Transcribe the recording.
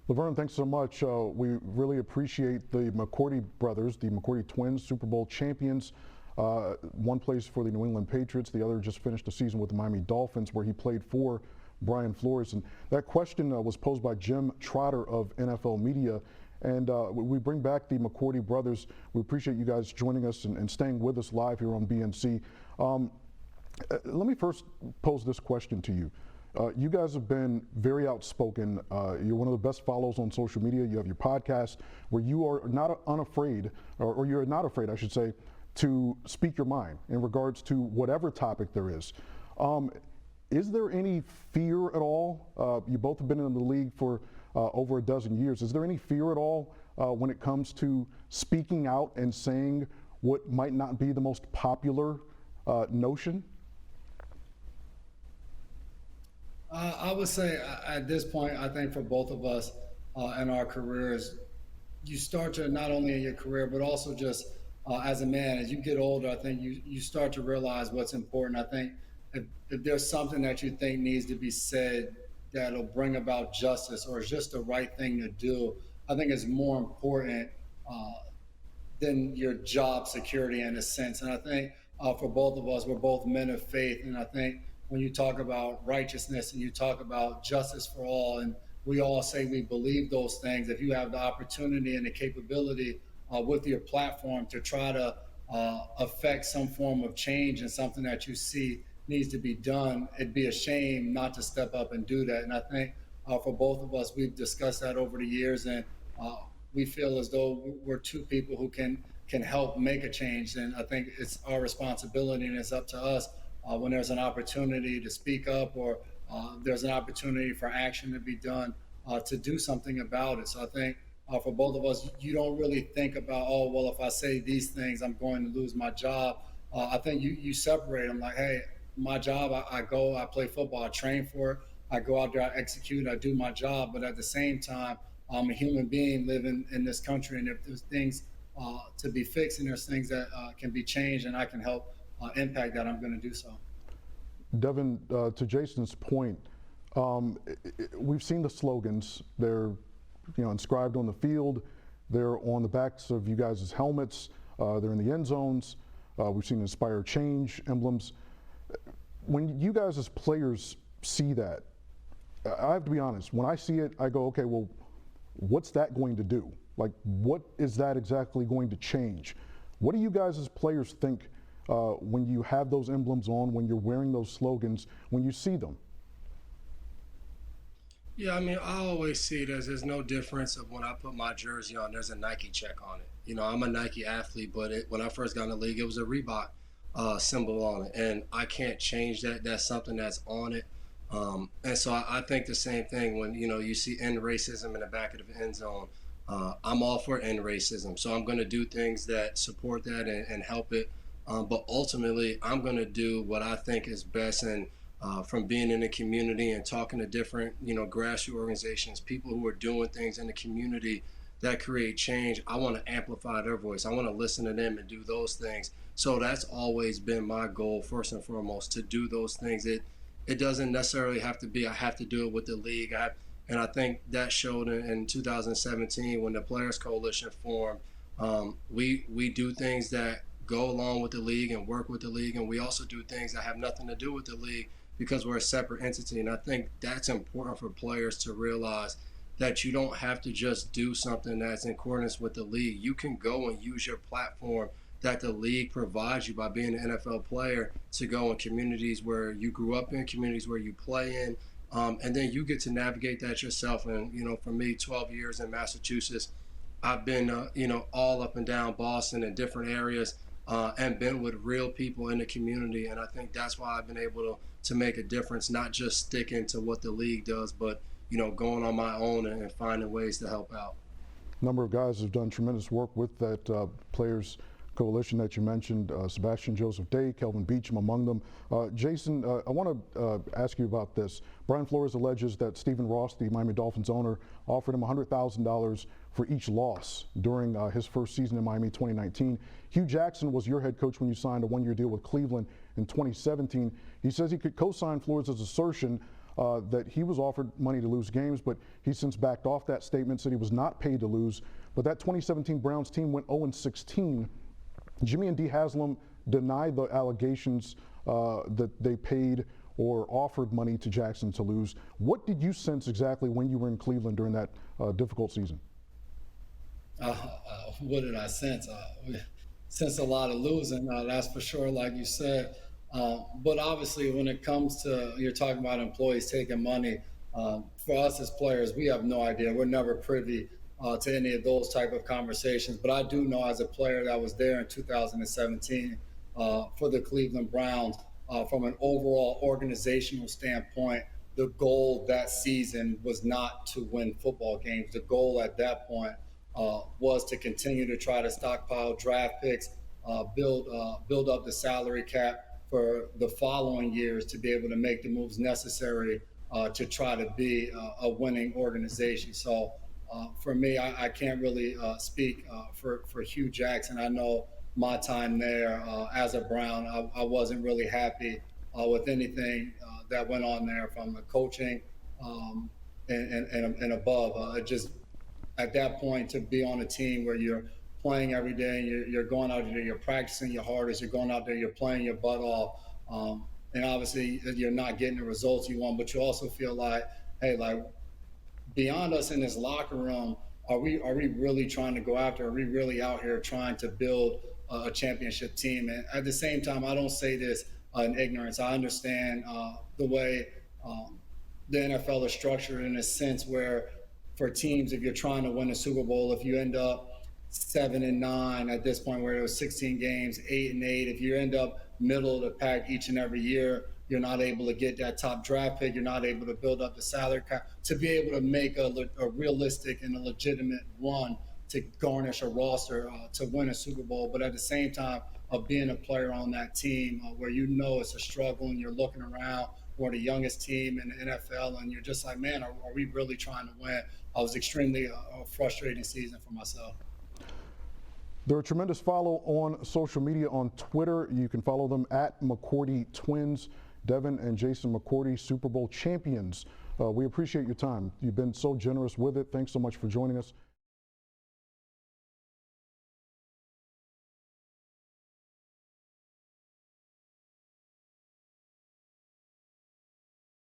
Laverne, thanks so much. We really appreciate the McCourty brothers, the McCourty twins, Super Bowl champions. One plays for the New England Patriots, the other just finished the season with the Miami Dolphins, where he played for Brian Flores. And that question was posed by Jim Trotter of NFL Media. And we bring back the McCourty brothers. We appreciate you guys joining us and staying with us live here on BNC. Let me first pose this question to you. You guys have been very outspoken. You're one of the best follows on social media. You have your podcast where you are not unafraid, or you're not afraid, I should say, to speak your mind in regards to whatever topic there is. Is there any fear at all? You both have been in the league for over a dozen years. Is there any fear at all when it comes to speaking out and saying what might not be the most popular notion? I would say at this point, I think for both of us in our careers, you start to, not only in your career, but also just as a man, as you get older, I think you start to realize what's important. I think if there's something that you think needs to be said that'll bring about justice or is just the right thing to do, I think it's more important than your job security in a sense. And I think for both of us, we're both men of faith. And I think when you talk about righteousness and you talk about justice for all, and we all say we believe those things, if you have the opportunity and the capability with your platform to try to affect some form of change and something that you see needs to be done, it'd be a shame not to step up and do that. And I think for both of us, we've discussed that over the years, and we feel as though we're two people who can help make a change. And I think it's our responsibility, and it's up to us when there's an opportunity to speak up, or there's an opportunity for action to be done to do something about it. So I think for both of us, you don't really think about, oh, well, if I say these things, I'm going to lose my job. I think you separate them, like, hey, my job, I go, I play football, I train for it, I go out there, I execute, I do my job. But at the same time, I'm a human being living in this country. And if there's things to be fixed and there's things that can be changed and I can help impact that, I'm going to do so. Devin, to Jason's point, we've seen the slogans. They're inscribed on the field. They're on the backs of you guys' helmets. They're in the end zones. We've seen Inspire Change emblems. When you guys as players see that, I have to be honest, when I see it, I go, okay, well, what's that going to do? Like, what is that exactly going to change? What do you guys as players think when you have those emblems on, when you're wearing those slogans, when you see them? Yeah, I mean, I always see it as there's no difference of when I put my jersey on, there's a Nike check on it. I'm a Nike athlete, but when I first got in the league, it was a Reebok symbol on it, and I can't change that. That's something that's on it. And so I think the same thing when, you see end racism in the back of the end zone. I'm all for end racism. So I'm going to do things that support that and help it. But ultimately, I'm going to do what I think is best. And from being in the community and talking to different, grassroots organizations, people who are doing things in the community that create change, I want to amplify their voice. I want to listen to them and do those things. So that's always been my goal, first and foremost, to do those things. It doesn't necessarily have to be, I have to do it with the league. And I think that showed in 2017 when the Players Coalition formed. We do things that go along with the league and work with the league, and we also do things that have nothing to do with the league because we're a separate entity. And I think that's important for players to realize, that you don't have to just do something that's in accordance with the league. You can go and use your platform that the league provides you by being an NFL player to go in communities where you grew up in, communities where you play in, and then you get to navigate that yourself. And, for me, 12 years in Massachusetts, I've been, all up and down Boston and different areas and been with real people in the community. And I think that's why I've been able to make a difference, not just sticking to what the league does, but going on my own and finding ways to help out. A number of guys have done tremendous work with that Players Coalition that you mentioned, Sebastian Joseph Day, Kelvin Beachum among them. Jason, I want to ask you about this. Brian Flores alleges that Stephen Ross, the Miami Dolphins owner, offered him $100,000 for each loss during his first season in Miami 2019. Hugh Jackson was your head coach when you signed a one-year deal with Cleveland in 2017. He says he could co-sign Flores' assertion that he was offered money to lose games, but he since backed off that statement, said he was not paid to lose. But that 2017 Browns team went 0-16. Jimmy and Dee Haslam denied the allegations that they paid or offered money to Jackson to lose. What did you sense exactly when you were in Cleveland during that difficult season? What did I sense? We sensed a lot of losing, that's for sure, like you said. But obviously, when it comes to, you're talking about employees taking money, for us as players, we have no idea. We're never privy to any of those type of conversations. But I do know, as a player that was there in 2017 for the Cleveland Browns, from an overall organizational standpoint, the goal that season was not to win football games. The goal at that point was to continue to try to stockpile draft picks, build up the salary cap for the following years to be able to make the moves necessary to try to be a winning organization. So for me, I can't really speak for Hugh Jackson. I know my time there as a Brown, I wasn't really happy with anything that went on there, from the coaching and above. Just at that point, to be on a team where you're playing every day, and you're going out there, you're practicing your hardest, you're going out there, you're playing your butt off, and obviously you're not getting the results you want, but you also feel like, hey, like, beyond us in this locker room, are we really trying to go after? Are we really out here trying to build a championship team? And at the same time, I don't say this in ignorance. I understand the way the NFL is structured, in a sense where, for teams, if you're trying to win a Super Bowl, if you end up 7-9 at this point, where it was 16 games, 8-8, if you end up middle of the pack each and every year, you're not able to get that top draft pick, you're not able to build up the salary cap to be able to make a realistic and a legitimate run to garnish a roster to win a Super Bowl. But at the same time, of being a player on that team where you know it's a struggle, and you're looking around, we're the youngest team in the NFL, and you're just like, man, are we really trying to win? I was extremely frustrating season for myself. They're a tremendous follow on social media. On Twitter, you can follow them at McCourty Twins. Devin and Jason McCourty, Super Bowl champions. We appreciate your time. You've been so generous with it. Thanks so much for joining us.